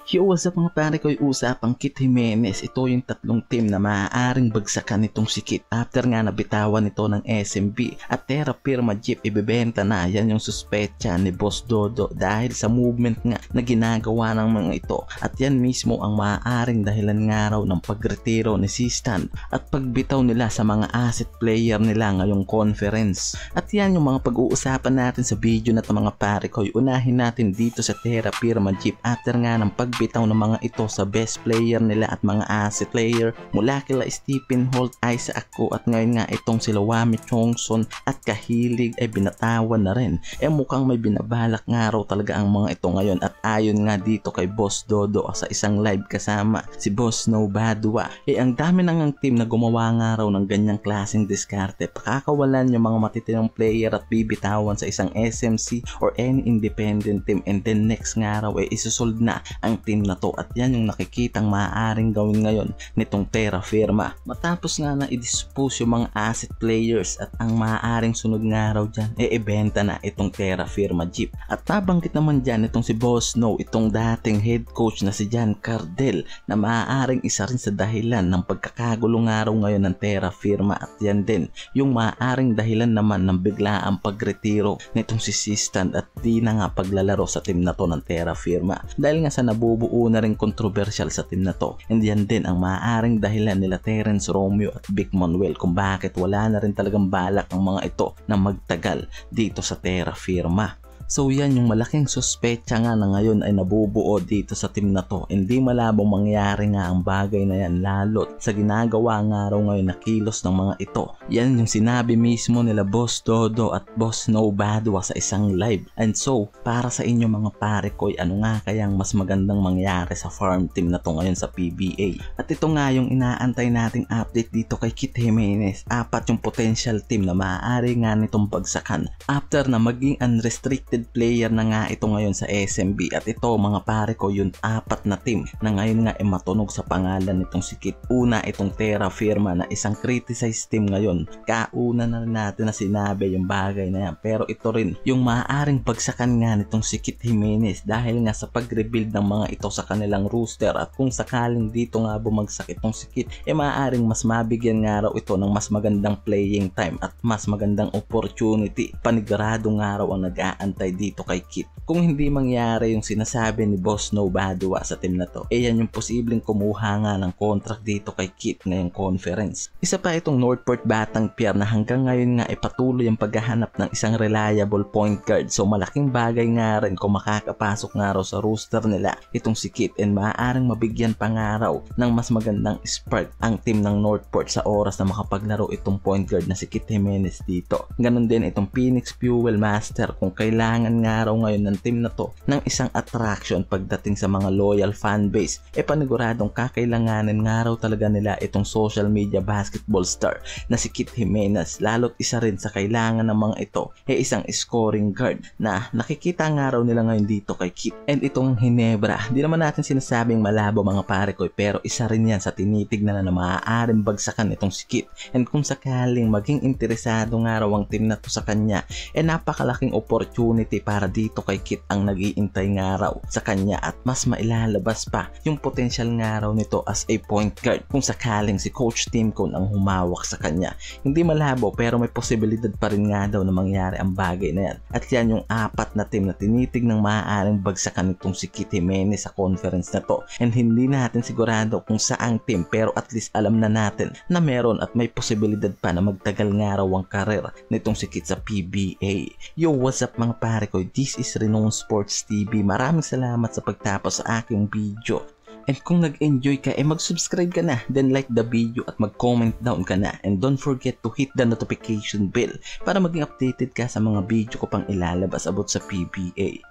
Yo, what's up mga pare ko, usapang Kit Jimenez. Ito yung tatlong team na maaaring bagsakan nitong si Kit after nga nabitawan ito ng SMB. At Terra Firma Jeep ibebenta na, yan yung suspecha ni Boss Dodo dahil sa movement nga na ginagawa ng mga ito. At yan mismo ang maaaring dahilan nga raw ng pagretiro ni Sistan at pagbitaw nila sa mga asset player nila ngayong conference. At yan yung mga pag-uusapan natin sa video na ito mga pare ko. Unahin natin dito sa Terra Firma Jeep after nga ng pagbitaw ng mga ito sa best player nila at mga asset player mula kila Stephen Holt, Isaac Ko at ngayon nga itong sila Wami Chongson at Kahilig ay binatawan na rin. Mukhang may binabalak nga raw talaga ang mga ito ngayon at ayon nga dito kay Boss Dodo sa isang live kasama si Boss No Badua. Ang dami nang ang team na gumawa nga raw ng ganyang klaseng diskarte. Pakakawalan yung mga matitinong player at bibitawan sa isang SMC or any independent team and then next nga raw isusold na ang team na to at yan yung nakikitang maaaring gawin ngayon nitong Terra Firma. Matapos nga na i-dispose yung mga asset players at ang maaaring sunod nga raw dyan ibenta na itong Terra Firma Jeep. At nabanggit naman dyan itong si Boss No, itong dating head coach na si John Cardel na maaaring isa rin sa dahilan ng pagkakagulo nga raw ngayon ng Terra Firma at yan din yung maaaring dahilan naman ng biglaang pagretiro nitong si Sistan at di na nga paglalaro sa team na to ng Terra Firma dahil nga sa nabubuo na rin controversial sa team na to. And yan din ang maaaring dahilan nila Terence Romeo at Vic Manuel kung bakit wala na rin talagang balak ang mga ito na magtagal dito sa Terra Firma. So yan yung malaking suspecha nga na ngayon ay nabubuo dito sa team na to. Hindi malabong mangyari nga ang bagay na yan lalo't sa ginagawa nga raw ngayon na kilos ng mga ito. Yan yung sinabi mismo nila Boss Dodo at Boss No Badua sa isang live. And so para sa inyo mga pare ko, ano nga kayang mas magandang mangyari sa farm team na to ngayon sa PBA? At ito nga yung inaantay nating update dito kay Kit Jimenez. 4 yung potential team na maaari nga nitong bagsakan after na maging unrestricted player na nga ito ngayon sa SMB. At ito mga pare ko yung 4 na team na ngayon nga matunog sa pangalan nitong si Kit. Una itong Terra Firma na isang criticized team ngayon. Kauna na natin na sinabi yung bagay na yan, pero ito rin yung maaaring bagsakan nga nitong si Kit Jimenez dahil nga sa pag-rebuild ng mga ito sa kanilang roster. At kung sakaling dito nga bumagsak itong si Kit, maaaring mas mabigyan nga raw ito ng mas magandang playing time at mas magandang opportunity. Panigurado nga raw ang nag-aantay dito kay Kit. Kung hindi mangyari yung sinasabi ni Boss No Badua sa team na to, yan yung posibleng kumuha nga ng contract dito kay Kit ngayong conference. Isa pa itong Northport Batang Pier na hanggang ngayon nga patuloy ang paghahanap ng isang reliable point guard. So malaking bagay nga rin kung makakapasok nga raw sa roster nila itong si Kit and maaaring mabigyan pa nga raw ng mas magandang spark ang team ng Northport sa oras na makapaglaro itong point guard na si Kit Jimenez dito. Ganon din itong Phoenix Fuel Master kung kailangan nga raw ngayon ng team na to ng isang attraction pagdating sa mga loyal fanbase. Paniguradong kakailanganin nga raw talaga nila itong social media basketball star na si Kit Jimenez, lalo't isa rin sa kailangan ng mga ito isang scoring guard na nakikita nga raw nila ngayon dito kay Kit. And itong Ginebra, di naman natin sinasabing malabo mga pare ko, pero isa rin yan sa tinitignan na maaaring bagsakan itong si Kit. And kung sakaling maging interesado nga raw ang team na to sa kanya, napakalaking opportunity para dito kay Kit ang nag-iintay nga raw sa kanya at mas mailalabas pa yung potential nga raw nito as a point guard kung sakaling si Coach Tim Cone ang humawak sa kanya. Hindi malabo pero may posibilidad pa rin nga daw na mangyari ang bagay na yan. At yan yung 4 na team na tinitignang maaaring bagsakan nitong si Kit Jimenez sa conference na to. And hindi natin sigurado kung saang team pero at least alam na natin na meron at may posibilidad pa na magtagal nga raw ang karir nitong si Kit sa PBA. Yo, what's up mga pare ko? This is Renowned Sports TV. Maraming salamat sa pagtapos sa aking video. And kung nag-enjoy ka, mag-subscribe ka na, then like the video at mag-comment down ka na. And don't forget to hit the notification bell para maging updated ka sa mga video ko pang ilalabas about sa PBA.